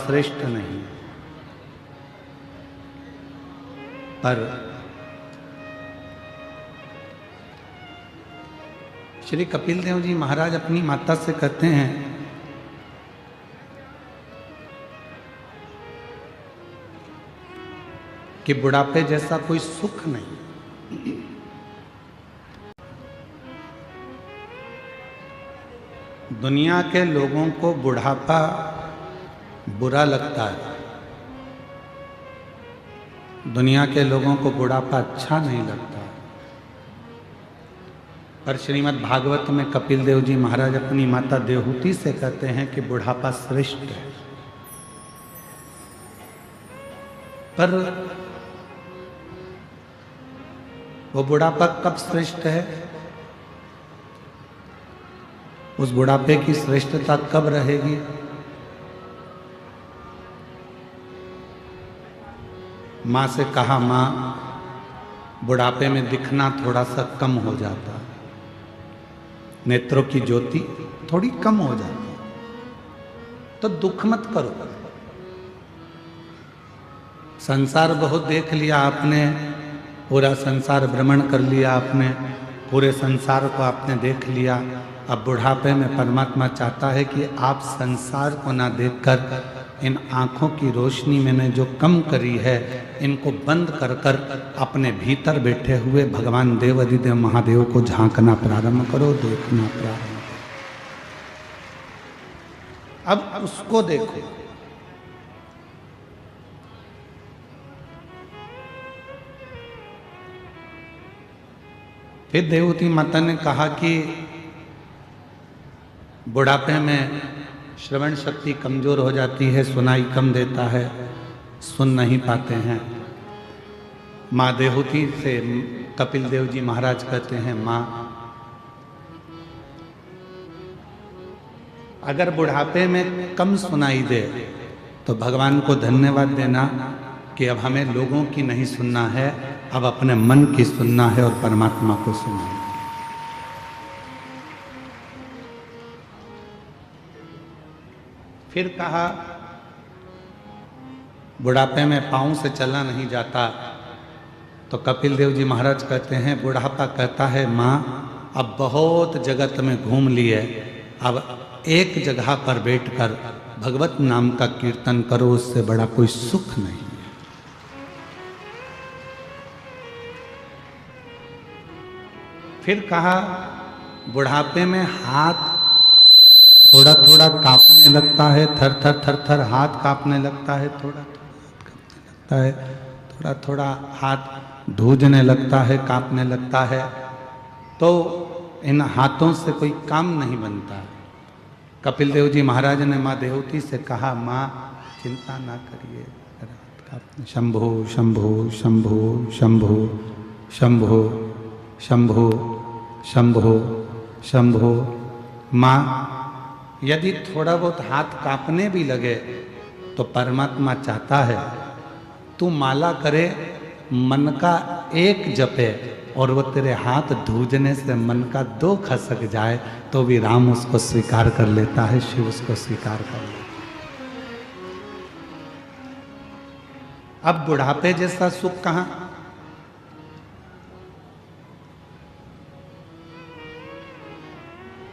श्रेष्ठ नहीं, पर श्री कपिल देव जी महाराज अपनी माता से कहते हैं कि बुढ़ापे जैसा कोई सुख नहीं। दुनिया के लोगों को बुढ़ापा बुरा लगता है, दुनिया के लोगों को बुढ़ापा अच्छा नहीं लगता। पर श्रीमद् भागवत में कपिल देव जी महाराज अपनी माता देवहूति से कहते हैं कि बुढ़ापा श्रेष्ठ है। पर वो बुढ़ापा कब श्रेष्ठ है, उस बुढ़ापे की श्रेष्ठता कब रहेगी? माँ से कहा, माँ बुढ़ापे में दिखना थोड़ा सा कम हो जाता, नेत्रों की ज्योति थोड़ी कम हो जाती, तो दुख मत करो। संसार बहुत देख लिया आपने, पूरा संसार भ्रमण कर लिया आपने, पूरे संसार को आपने देख लिया। अब बुढ़ापे में परमात्मा चाहता है कि आप संसार को ना देखकर इन आँखों की रोशनी मैंने जो कम करी है, इनको बंद कर कर अपने भीतर बैठे हुए भगवान देव अधिदेव महादेव को झांकना प्रारंभ करो, देखना प्रारंभ करो। अब उसको देखो। फिर देवहूति माता ने कहा कि बुढ़ापे में श्रवण शक्ति कमजोर हो जाती है, सुनाई कम देता है, सुन नहीं पाते हैं। माँ देवहूति से कपिल देव जी महाराज कहते हैं, माँ अगर बुढ़ापे में कम सुनाई दे तो भगवान को धन्यवाद देना कि अब हमें लोगों की नहीं सुनना है, अब अपने मन की सुनना है और परमात्मा को सुनना है। फिर कहा, बुढ़ापे में पाँव से चला नहीं जाता, तो कपिल देव जी महाराज कहते हैं, बुढ़ापा कहता है, माँ अब बहुत जगत में घूम लिए, अब एक जगह पर बैठकर भगवत नाम का कीर्तन करो, उससे बड़ा कोई सुख नहीं है। फिर कहा, बुढ़ापे में हाथ थोड़ा थोड़ा कांपने लगता है, थर थर थर थर हाथ कांपने लगता है, थोड़ा थोड़ा हाथ कांपने लगता है, थोड़ा थोड़ा हाथ धूजने लगता है, कांपने लगता है, तो इन हाथों से कोई काम नहीं बनता। कपिल देव जी महाराज ने माँ देवहूति से कहा, माँ चिंता ना करिए, शंभो शंभो शंभो शंभो शंभो शंभो शंभो शंभो। माँ यदि थोड़ा बहुत हाथ कांपने भी लगे तो परमात्मा चाहता है तू माला करे, मन का एक जपे और वो तेरे हाथ धूजने से मन का 2 खसक जाए तो भी राम उसको स्वीकार कर लेता है, शिव उसको स्वीकार कर लेता है। अब बुढ़ापे जैसा सुख कहाँ?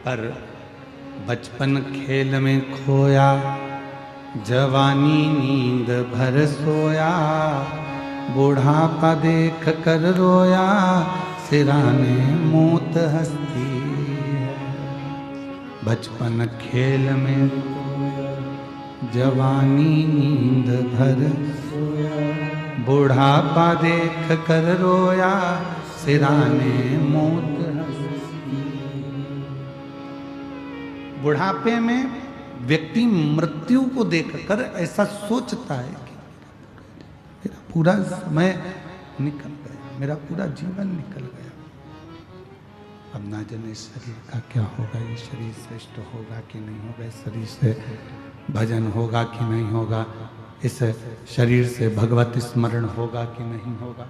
पर बचपन खेल में खोया, जवानी नींद भर सोया, बुढ़ापा देख कर रोया, सिराने मौत हंसती है। बचपन खेल में खोया, जवानी नींद भर सोया, बुढ़ापा देख कर रोया, सिराने मौत। बुढ़ापे में व्यक्ति मृत्यु को देखकर ऐसा सोचता है कि मेरा पूरा समय निकल गया, मेरा पूरा जीवन निकल गया, अब ना जाने शरीर का क्या होगा, ये शरीर श्रेष्ठ होगा कि नहीं होगा, इस शरीर से भजन होगा कि नहीं होगा, इस शरीर से भगवत स्मरण होगा कि नहीं होगा।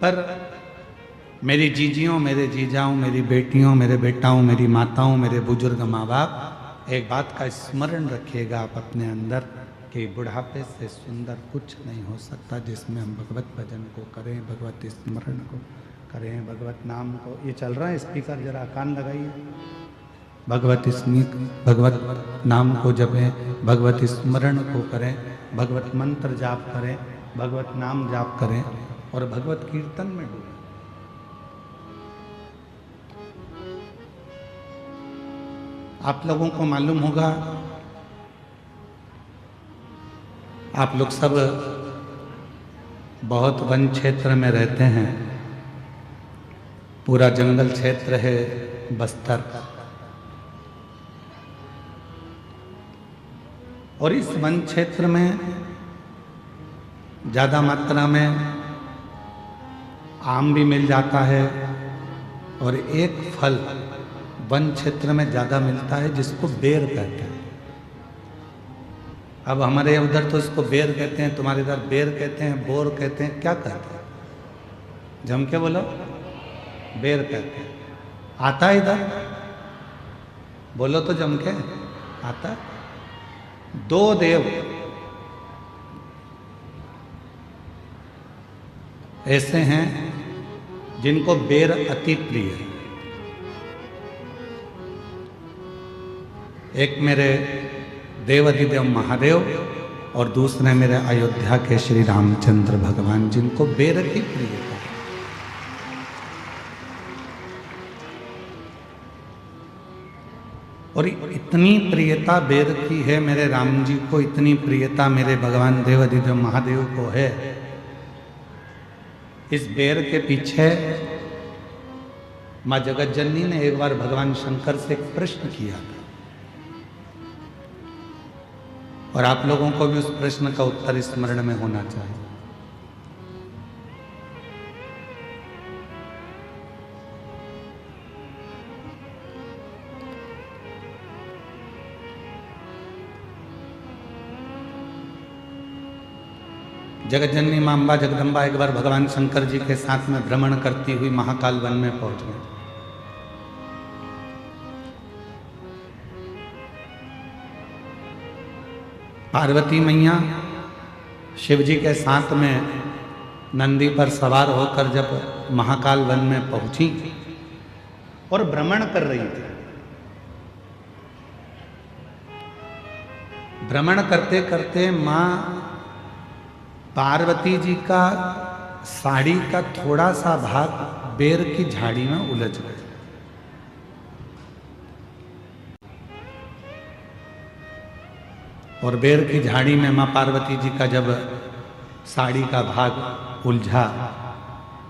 पर मेरी जीजियों, मेरे जीजाओं, मेरी बेटियों, मेरे बेटाओं, मेरी माताओं, मेरे बुजुर्ग माँ बाप, एक बात का स्मरण रखिएगा आप अपने अंदर कि बुढ़ापे से सुंदर कुछ नहीं हो सकता, जिसमें हम भगवत भजन को करें, भगवत स्मरण को करें, भगवत नाम को। ये चल रहा है स्पीकर, जरा कान लगाइए। भगवत नाम को जपें, भगवत स्मरण को करें, भगवत मंत्र जाप करें, भगवत नाम जाप करें और भगवत कीर्तन में डूबें। आप लोगों को मालूम होगा, आप लोग सब बहुत वन क्षेत्र में रहते हैं, पूरा जंगल क्षेत्र है बस्तर, और इस वन क्षेत्र में ज़्यादा मात्रा में आम भी मिल जाता है, और एक फल वन क्षेत्र में ज़्यादा मिलता है जिसको बेर कहते हैं। अब हमारे उधर तो इसको बेर कहते हैं, तुम्हारे इधर बेर कहते हैं, बोर कहते हैं, क्या कहते हैं? जम के बोलो। बेर कहते हैं। आता है इधर? बोलो तो जम के। आता? दो देव ऐसे हैं जिनको बेर अति प्रिय है। एक मेरे देवाधिदेव महादेव और दूसरे मेरे अयोध्या के श्री रामचंद्र भगवान, जिनको बेर की प्रियता। और इतनी प्रियता बेर की है मेरे राम जी को, इतनी प्रियता मेरे भगवान देवाधिदेव महादेव को है। इस बेर के पीछे माँ जगत जननी ने एक बार भगवान शंकर से एक प्रश्न किया था, और आप लोगों को भी उस प्रश्न का उत्तर स्मरण में होना चाहिए। जगत जननी मां अम्बा जगदम्बा एक बार भगवान शंकर जी के साथ में भ्रमण करती हुई महाकाल वन में पहुंच गई। पार्वती मैया शिव जी के साथ में नंदी पर सवार होकर जब महाकाल वन में पहुंची और भ्रमण कर रही थी, भ्रमण करते करते मां पार्वती जी का साड़ी का थोड़ा सा भाग बेर की झाड़ी में उलझ गया। और बेर की झाड़ी में मां पार्वती जी का जब साड़ी का भाग उलझा,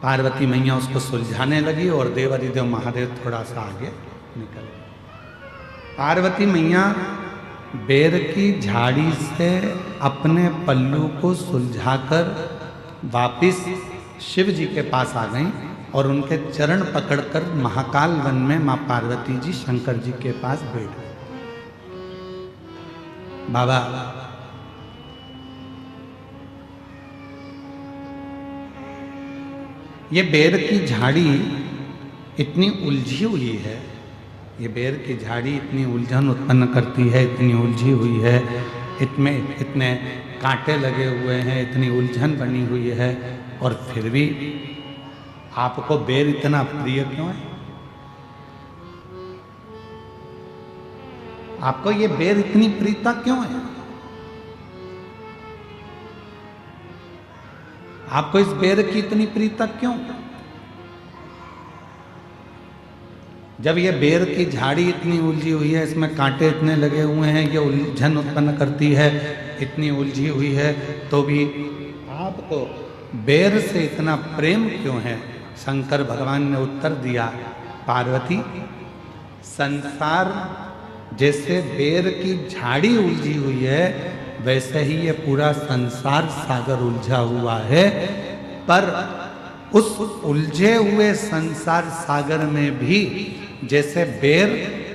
पार्वती मैया उसको सुलझाने लगी और देवाधिदेव महादेव थोड़ा सा आगे निकल गए। पार्वती मैया बेर की झाड़ी से अपने पल्लू को सुलझाकर वापिस शिव जी के पास आ गईं और उनके चरण पकड़कर महाकाल वन में मां पार्वती जी शंकर जी के पास बैठ गए। बाबा, ये बेर की झाड़ी इतनी उलझी हुई है, ये बेर की झाड़ी इतनी उलझन उत्पन्न करती है, इतनी उलझी हुई है, इसमें इतने कांटे लगे हुए हैं, इतनी उलझन बनी हुई है, और फिर भी आपको बेर इतना प्रिय क्यों है? आपको ये बेर इतनी प्रियता क्यों है? आपको इस बेर की इतनी प्रियता क्यों? जब ये बेर की झाड़ी इतनी उलझी हुई है, इसमें कांटे इतने लगे हुए हैं, ये उलझन उत्पन्न करती है, इतनी उलझी हुई है, तो भी आपको बेर से इतना प्रेम क्यों है? शंकर भगवान ने उत्तर दिया, पार्वती, संसार जैसे बेर की झाड़ी उलझी हुई है, वैसे ही ये पूरा संसार सागर उलझा हुआ है, पर उस उलझे हुए संसार सागर में भी जैसे बेर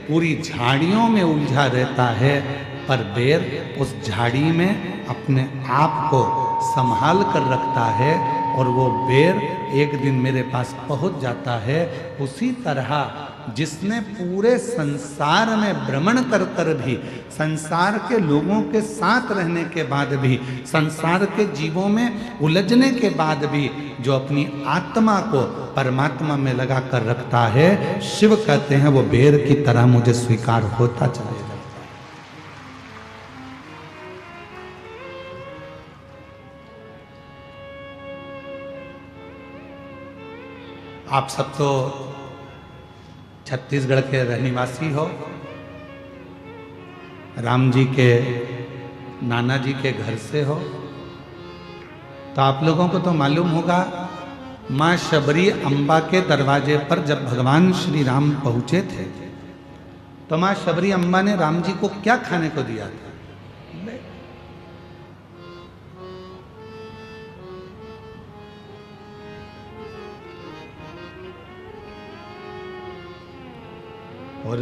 पूरी झाड़ियों में उलझा रहता है, पर बेर उस झाड़ी में अपने आप को संभाल कर रखता है, और वो बेर एक दिन मेरे पास पहुंच जाता है। उसी तरह जिसने पूरे संसार में भ्रमण कर कर भी, संसार के लोगों के साथ रहने के बाद भी, संसार के जीवों में उलझने के बाद भी जो अपनी आत्मा को परमात्मा में लगा कर रखता है, शिव कहते हैं वो बेर की तरह मुझे स्वीकार होता चला जाता है। आप सब तो छत्तीसगढ़ के रहनिवासी हो, राम जी के नाना जी के घर से हो, तो आप लोगों को तो मालूम होगा मां शबरी अम्बा के दरवाजे पर जब भगवान श्री राम पहुंचे थे तो मां शबरी अम्बा ने राम जी को क्या खाने को दिया था? और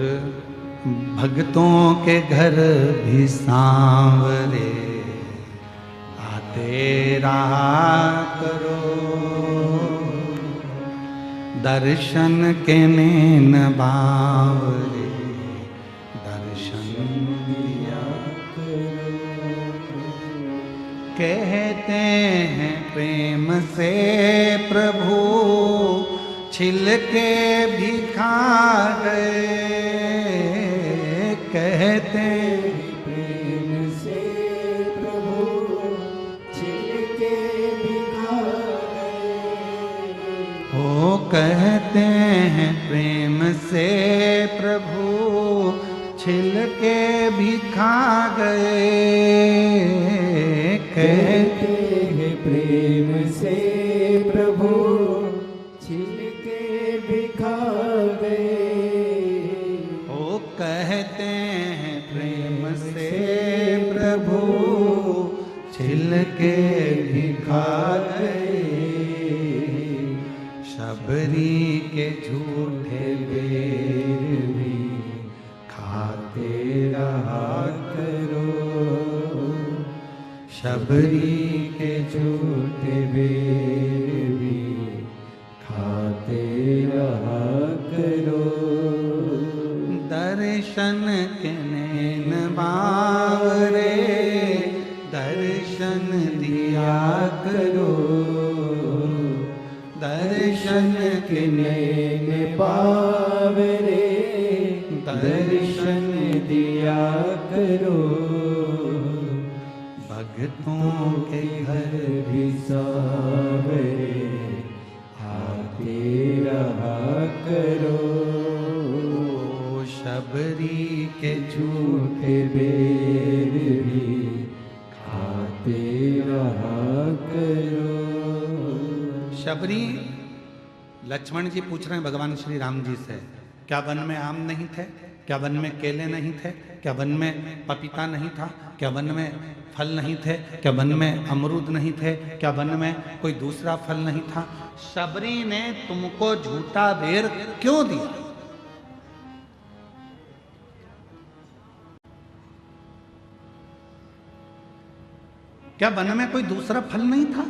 भक्तों के घर भी सांवरे आते रहा करो, दर्शन के नैन बावरे दर्शन दिया करो। कहते हैं प्रेम से प्रभु छिलके भी खा गए, कहते प्रेम से प्रभु छिलके भी खा गए। ओ कहते हैं प्रेम से प्रभु छिलके भी खा गए, कहते हैं प्रेम से प्रभु छिलके भी खा गए। ओ कहते हैं प्रेम से प्रभु छिलके भी खा गए, शबरी के झूठे बेर भी खाते रहा करो, शबरी के झूठे बेर भी खाते रहा करो। दर्शन के नैन बावरे दर्शन दिया करो, दर्शन के नैन बावरे दर्शन दिया करो। भक्तों के घर भी सांवरे आते रहा करो, शबरी के झूठे बेर भी खाते रहा करो। शबरी लक्ष्मण जी पूछ रहे हैं भगवान श्री राम जी से, क्या वन में आम नहीं थे? क्या वन में केले नहीं थे? क्या वन में पपीता नहीं था? क्या वन में फल नहीं थे? क्या वन में अमरूद नहीं थे? क्या वन में कोई दूसरा फल नहीं था? शबरी ने तुमको झूठा बेर क्यों दिया? क्या वन में कोई दूसरा फल नहीं था?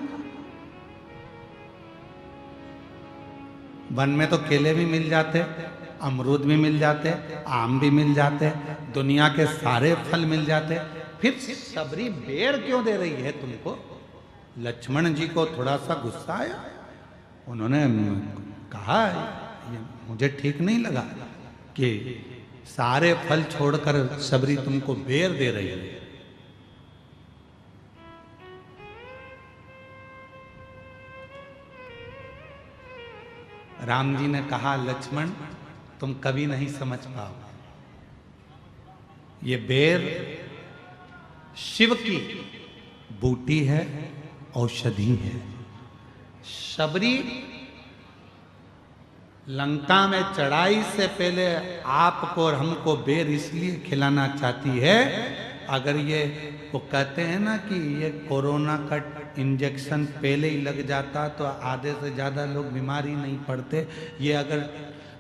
वन में तो केले भी मिल जाते, अमरूद भी मिल जाते, आम भी मिल जाते, दुनिया के सारे फल मिल जाते, फिर शबरी बेर क्यों दे रही है तुमको? लक्ष्मण जी को थोड़ा सा गुस्सा आया, उन्होंने कहा ये मुझे ठीक नहीं लगा कि सारे फल छोड़कर शबरी तुमको बेर दे रही है। राम जी ने कहा लक्ष्मण तुम कभी नहीं समझ पाओ, ये बेर शिव की बूटी है, औषधि है। शबरी लंका में चढ़ाई से पहले आपको और हमको बेर इसलिए खिलाना चाहती है, अगर ये वो कहते हैं ना कि ये कोरोना का इंजेक्शन पहले ही लग जाता तो आधे से ज़्यादा लोग बीमार ही नहीं पड़ते। ये अगर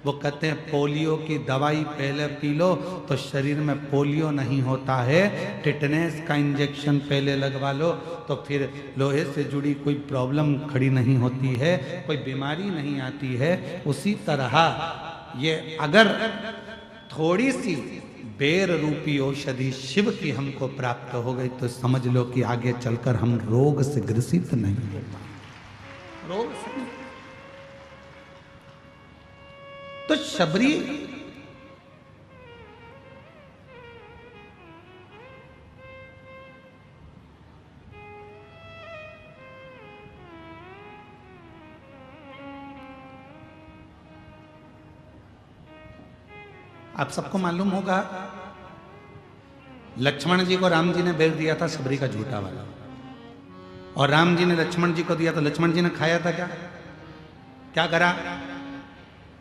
वो कहते हैं पोलियो की दवाई पहले पी लो तो शरीर में पोलियो नहीं होता है, टिटनेस का इंजेक्शन पहले लगवा लो तो फिर लोहे से जुड़ी कोई प्रॉब्लम खड़ी नहीं होती है, कोई बीमारी नहीं आती है। उसी तरह ये अगर थोड़ी सी बेर रूपी औषधि शिव की हमको प्राप्त हो गई तो समझ लो कि आगे चलकर हम रोग से ग्रसित नहीं हो पाएंगे, रोग से नहीं। तो शबरी आप सबको मालूम होगा लक्ष्मण जी को राम जी ने बेर दिया था शबरी का झूठा वाला, और राम जी ने लक्ष्मण जी को दिया तो लक्ष्मण जी ने खाया था क्या? क्या करा?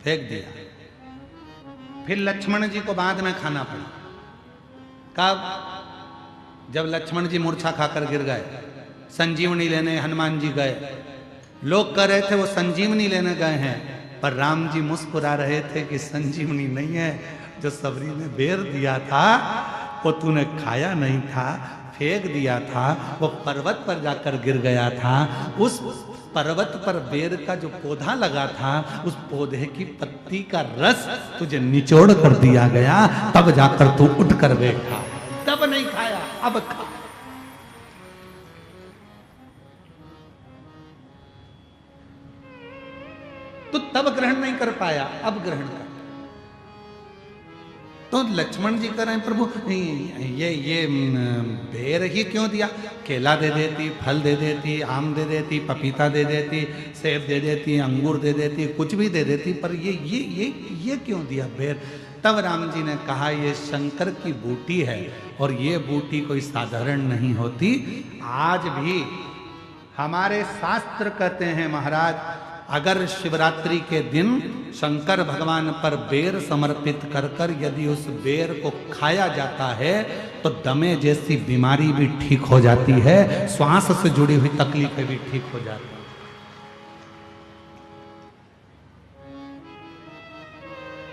फेंक दिया। फिर लक्ष्मण जी को बाद में खाना पड़ा। कब? जब लक्ष्मण जी मूर्छा खाकर गिर गए, संजीवनी लेने हनुमान जी गए। लोग कह रहे थे वो संजीवनी लेने गए हैं, पर राम जी मुस्कुरा रहे थे कि संजीवनी नहीं है, जो सबरी ने बेर दिया था वो तूने खाया नहीं था, फेंक दिया था, वो पर्वत पर जाकर गिर गया था। उस पर्वत पर बेर का जो पौधा लगा था, उस पौधे की पत्ती का रस तुझे निचोड़ कर दिया गया, तब जाकर तू उठ कर बैठा, तब नहीं खाया, अब खा। तो तब ग्रहण नहीं कर पाया, अब ग्रहण कर। तो लक्ष्मण जी कह रहे हैं प्रभु ये बेर ही क्यों दिया? केला दे देती, फल दे देती, आम दे देती, पपीता दे देती, सेब दे देती, अंगूर दे देती, कुछ भी दे देती, पर ये क्यों दिया बेर? तब राम जी ने कहा ये शंकर की बूटी है और ये बूटी कोई साधारण नहीं होती। आज भी हमारे शास्त्र कहते हैं महाराज, अगर शिवरात्रि के दिन शंकर भगवान पर बेर समर्पित कर कर यदि उस बेर को खाया जाता है तो दमे जैसी बीमारी भी ठीक हो जाती है, श्वास से जुड़ी हुई तकलीफें भी ठीक हो जाती है।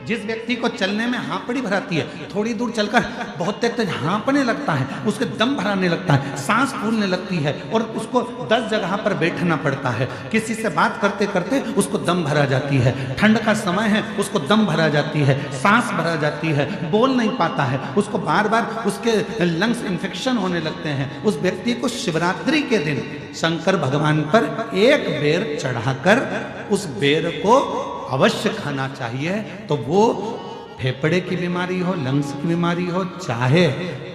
जिस व्यक्ति को चलने में हाँपड़ी भराती है, थोड़ी दूर चलकर बहुत तेज हाँपने लगता है, उसके दम भराने लगता है, सांस फूलने लगती है और उसको 10 जगह पर बैठना पड़ता है। किसी से बात करते करते उसको दम भरा जाती है, ठंड का समय है उसको दम भरा जाती है, सांस भरा जाती है, बोल नहीं पाता है, उसको बार बार उसके लंग्स इन्फेक्शन होने लगते हैं। उस व्यक्ति को शिवरात्रि के दिन शंकर भगवान पर एक बेर चढ़ाकर उस बेर को अवश्य खाना चाहिए। तो वो फेफड़े की बीमारी हो, लंग्स की बीमारी हो, चाहे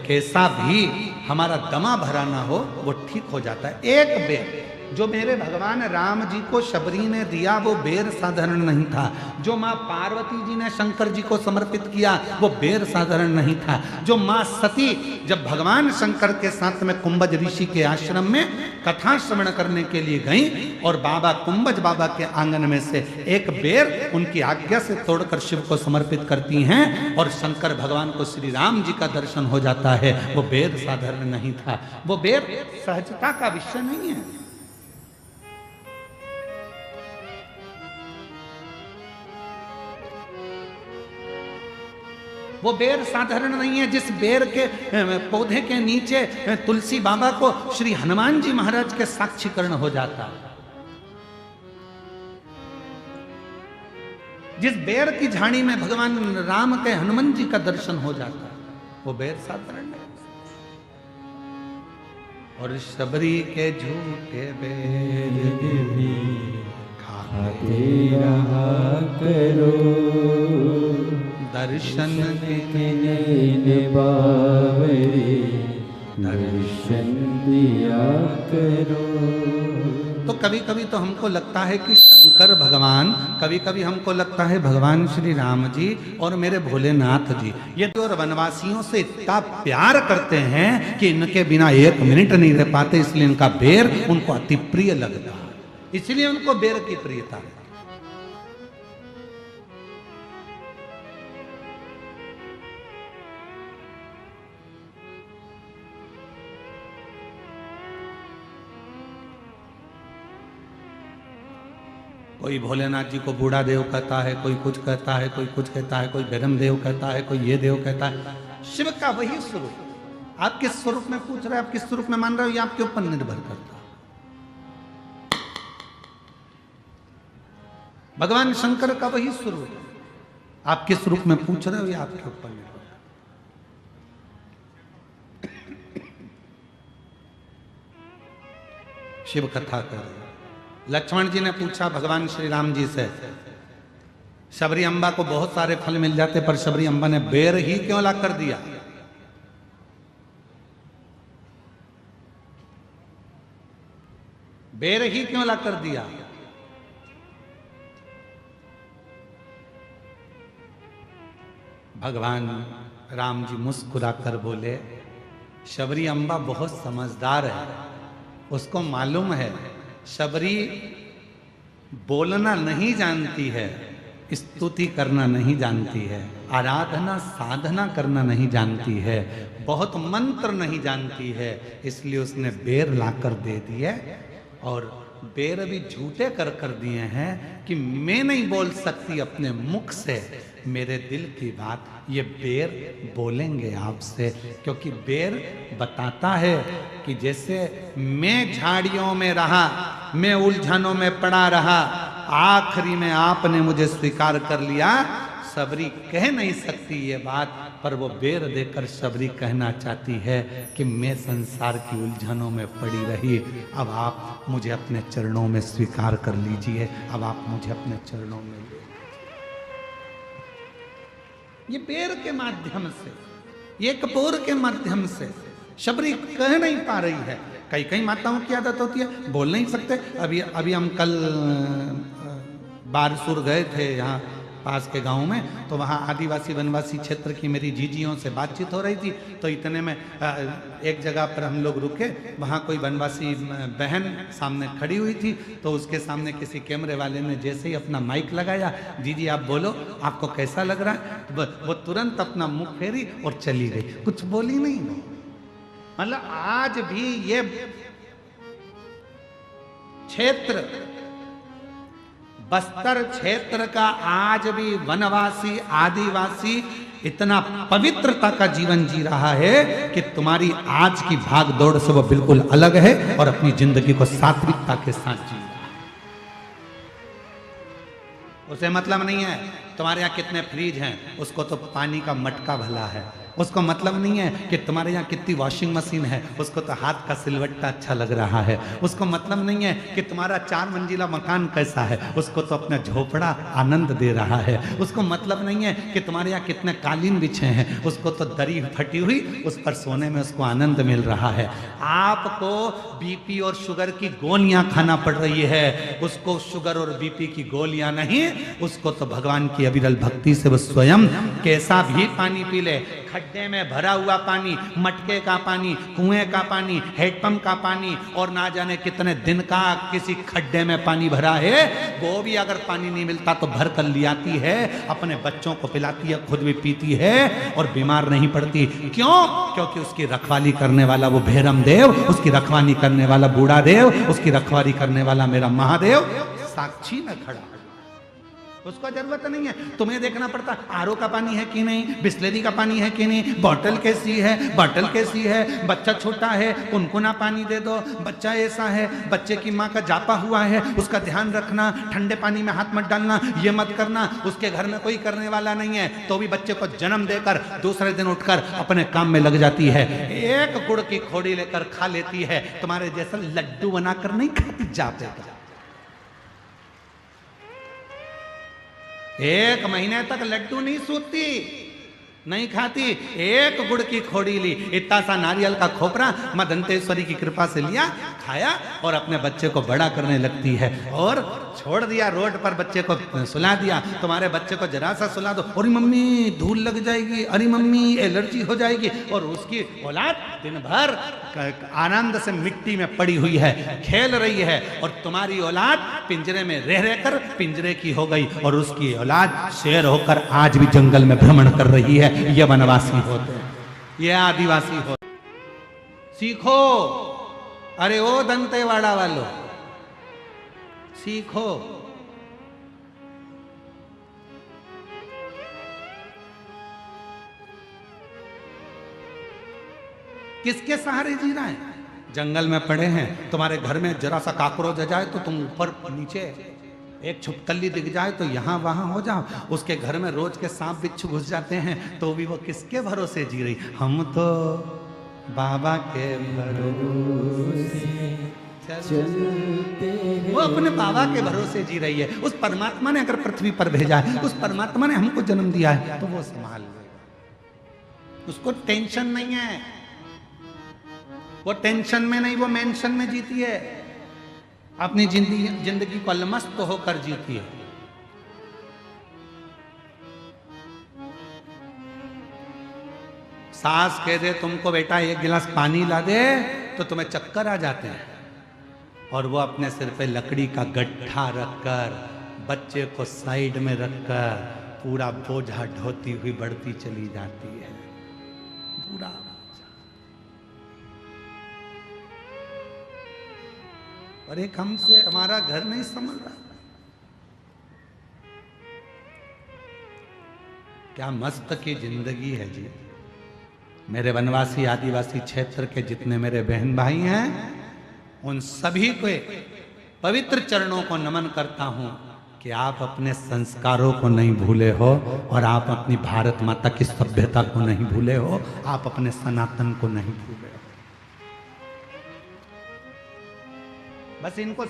कैसा भी हमारा दमा भरा ना हो, वो ठीक हो जाता है। एक बेर जो मेरे भगवान राम जी को शबरी ने दिया वो बेर साधारण नहीं था, जो माँ पार्वती जी ने शंकर जी को समर्पित किया वो बेर साधारण नहीं था, जो माँ सती जब भगवान शंकर के साथ में कुंभज ऋषि के आश्रम में कथा श्रवण करने के लिए गई और बाबा कुंभज बाबा के आंगन में से एक बेर उनकी आज्ञा से तोड़कर शिव को समर्पित करती हैं और शंकर भगवान को श्री राम जी का दर्शन हो जाता है, वो बेर साधारण नहीं था, वो बेर सहजता का विषय नहीं है। वो बेर साधारण नहीं है जिस बेर के पौधे के नीचे तुलसी बाबा को श्री हनुमान जी महाराज के साक्षीकरण हो जाता, जिस बेर की झाड़ी में भगवान राम के हनुमान जी का दर्शन हो जाता, वो बेर साधारण नहीं। और शबरी के झूठे बेर भी खाते रहा करो, दर्शन के बावरे दर्शन दिया करो। तो कभी कभी तो हमको लगता है कि शंकर भगवान, कभी कभी हमको लगता है भगवान श्री राम जी और मेरे भोलेनाथ जी ये तो वनवासियों से इतना प्यार करते हैं कि इनके बिना एक मिनट नहीं रह पाते, इसलिए इनका बेर उनको अति प्रिय लगता है, इसलिए उनको बेर की प्रियता है। कोई भोलेनाथ जी को बूढ़ा देव कहता है, कोई कुछ कहता है, कोई कुछ कहता है, कोई गरम देव कहता है, कोई ये देव कहता है। शिव का वही स्वरूप। आप किस स्वरूप में पूछ रहे हैं, आप किस स्वरूप में मान रहे हो, ये आपके ऊपर निर्भर करता है। भगवान शंकर का वही स्वरूप, आप किस रूप में पूछ रहे हो, ये आपके ऊपर निर्भर। शिव कथा कर रहे। लक्ष्मण जी ने पूछा भगवान श्री राम जी से, शबरी अम्बा को बहुत सारे फल मिल जाते, पर शबरी अम्बा ने बेर ही क्यों ला कर दिया? बेर ही क्यों ला कर दिया? भगवान राम जी मुस्कुरा कर बोले, शबरी अम्बा बहुत समझदार है, उसको मालूम है शबरी बोलना नहीं जानती है, स्तुति करना नहीं जानती है, आराधना साधना करना नहीं जानती है, बहुत मंत्र नहीं जानती है, इसलिए उसने बेर लाकर दे दिए। और बेर भी झूठे कर दिए हैं कि मैं नहीं बोल सकती अपने मुख से मेरे दिल की बात, ये बेर बोलेंगे आपसे। क्योंकि बेर बताता है कि जैसे मैं झाड़ियों में रहा, मैं उलझनों में पड़ा रहा, आखिरी में आपने मुझे स्वीकार कर लिया। शबरी कह नहीं सकती ये बात, पर वो बेर देकर शबरी कहना चाहती है कि मैं संसार की उलझनों में पड़ी रही, अब आप मुझे अपने चरणों में स्वीकार कर लीजिए, अब आप मुझे अपने चरणों में। ये बेर के माध्यम से, ये कपूर के माध्यम से शबरी कह नहीं पा रही है। कई कई माताओं की आदत होती है बोल नहीं सकते। अभी हम कल बारसूर गए थे यहाँ पास के गांव में, तो वहाँ आदिवासी वनवासी क्षेत्र की मेरी जीजियों से बातचीत हो रही थी। तो इतने में एक जगह पर हम लोग रुके, वहाँ कोई वनवासी बहन सामने खड़ी हुई थी, तो उसके सामने किसी कैमरे वाले ने जैसे ही अपना माइक लगाया, जीजी आप बोलो, आपको कैसा लग रहा है? वो तुरंत अपना मुंह फेरी और चली गई, कुछ बोली नहीं वो। मतलब आज भी ये क्षेत्र, बस्तर क्षेत्र का आज भी वनवासी आदिवासी इतना पवित्रता का जीवन जी रहा है कि तुम्हारी आज की भाग दौड़ से वो बिल्कुल अलग है और अपनी जिंदगी को सात्विकता के साथ जी रहा है। उसे मतलब नहीं है तुम्हारे यहाँ कितने फ्रिज हैं, उसको तो पानी का मटका भला है। उसको मतलब नहीं है कि तुम्हारे यहाँ कितनी वॉशिंग मशीन है, उसको तो हाथ का सिलवट्टा अच्छा लग रहा है। उसको मतलब नहीं है कि तुम्हारा 4 मंजिला मकान कैसा है, उसको तो अपना झोपड़ा आनंद दे रहा है। उसको मतलब नहीं है कि तुम्हारे यहाँ कितने कालीन बिछे हैं, उसको तो दरी फटी हुई उस पर सोने में उसको आनंद मिल रहा है। आपको बीपी और शुगर की गोलियां खाना पड़ रही है, उसको शुगर और बीपी की गोलियां नहीं, उसको तो भगवान की अविरल भक्ति से वो स्वयं कैसा भी पानी पी ले, खड्डे में भरा हुआ पानी, मटके का पानी, कुएं का पानी, हेडपंप का पानी, और ना जाने कितने दिन का किसी खड्डे में पानी भरा है, वो भी अगर पानी नहीं मिलता तो भर कर ले आती है, अपने बच्चों को पिलाती है, खुद भी पीती है और बीमार नहीं पड़ती। क्यों? क्योंकि उसकी रखवाली करने वाला वो भैरम देव, उसकी रखवाली करने वाला बूढ़ा देव, उसकी रखवाली करने वाला मेरा महादेव साक्षी में खड़ा। उसको जरूरत नहीं है तुम्हें देखना पड़ता आरओ का पानी है कि नहीं, बिस्लेरी का पानी है कि नहीं, बॉटल कैसी है, बॉटल कैसी है, बच्चा छोटा है कुनकुना पानी दे दो, बच्चा ऐसा है, बच्चे की माँ का जापा हुआ है, उसका ध्यान रखना, ठंडे पानी में हाथ मत डालना, ये मत करना। उसके घर में कोई करने वाला नहीं है, तो भी बच्चे को जन्म देकर दूसरे दिन उठकर अपने काम में लग जाती है, एक गुड़ की खोड़ी लेकर खा लेती है। तुम्हारे जैसा लड्डू बनाकर नहीं खाती जापे का। 1 महीने तक लड्डू नहीं सूती, नहीं खाती, एक गुड़ की खोड़ी ली, इतना सा नारियल का खोपरा मां दंतेश्वरी की कृपा से लिया, खाया और अपने बच्चे को बड़ा करने लगती है। और छोड़ दिया रोड पर, बच्चे को सुला दिया। तुम्हारे बच्चे को जरा सा सुला दो, अरे मम्मी धूल लग जाएगी, अरे मम्मी एलर्जी हो जाएगी, और उसकी औलाद दिन भर आनंद से मिट्टी में पड़ी हुई है, खेल रही है, और तुम्हारी औलाद पिंजरे में रह रहकर पिंजरे की हो गई, और उसकी औलाद शेर होकर आज भी जंगल में भ्रमण कर रही है। ये वनवासी होते हैं, ये आदिवासी होते। सीखो, अरे ओ दंतेवाड़ा वालों सीखो, किसके सहारे जी रहा है? जंगल में पड़े हैं, तुम्हारे घर में जरा सा काकरोच आ जाए तो तुम ऊपर नीचे, एक छुपकली दिख जाए तो यहाँ वहां हो जाओ। उसके घर में रोज के सांप बिच्छू घुस जाते हैं, तो भी वो किसके भरोसे जी रही? हम तो बाबा के भरोसे चलते हैं। वो अपने बाबा के भरोसे जी रही है। उस परमात्मा ने अगर पृथ्वी पर भेजा है, उस परमात्मा ने हमको जन्म दिया है, तो वो संभाल लेगा। उसको टेंशन नहीं है, वो टेंशन में नहीं, वो मेंशन में जीती है। अपनी जिंदगी को अलमस्त होकर जीती है। सास कह दे तुमको बेटा एक गिलास पानी ला दे, तो तुम्हें चक्कर आ जाते हैं, और वो अपने सिर पे लकड़ी का गड्ढा रखकर, बच्चे को साइड में रखकर पूरा बोझा ढोती हुई बढ़ती चली जाती है। पूरा और एक हमसे हमारा घर नहीं संभल रहा। क्या मस्त की जिंदगी है जी। मेरे वनवासी आदिवासी क्षेत्र के जितने मेरे बहन भाई हैं, उन सभी को पवित्र चरणों को नमन करता हूं कि आप अपने संस्कारों को नहीं भूले हो, और आप अपनी भारत माता की सभ्यता को नहीं भूले हो, आप अपने सनातन को नहीं भूले हो। बस इनको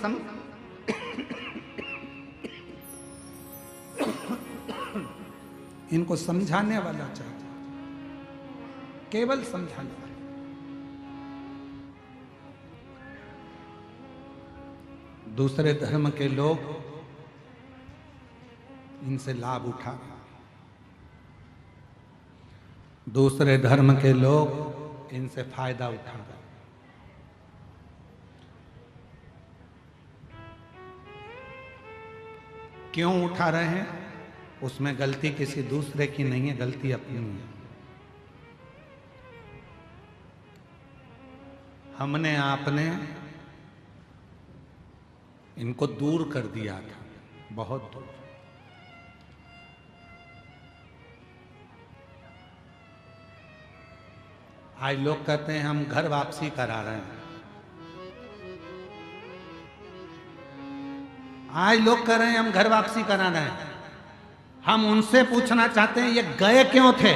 इनको समझाने वाला चाहिए, केवल समझाने वाला। दूसरे धर्म के लोग इनसे लाभ उठा, दूसरे धर्म के लोग इनसे फायदा उठा रहे। क्यों उठा रहे हैं? उसमें गलती किसी दूसरे की नहीं है, गलती अपनी है। हमने आपने इनको दूर कर दिया था, बहुत दूर। आज लोग कहते हैं हम घर वापसी करा रहे हैं। आज लोग कह रहे हैं हम घर वापसी करा रहे हैं। हम उनसे पूछना चाहते हैं ये गए क्यों थे?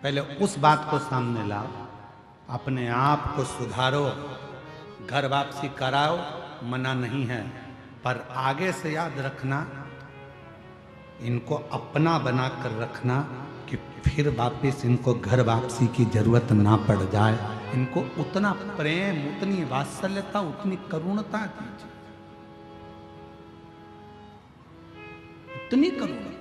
पहले उस बात को सामने लाओ, अपने आप को सुधारो, घर वापसी कराओ, मना नहीं है, पर आगे से याद रखना, इनको अपना बना कर रखना कि फिर वापस इनको घर वापसी की जरूरत ना पड़ जाए। इनको उतना प्रेम, उतनी वात्सल्यता, उतनी करुणता दीजिए, उतनी करुणा।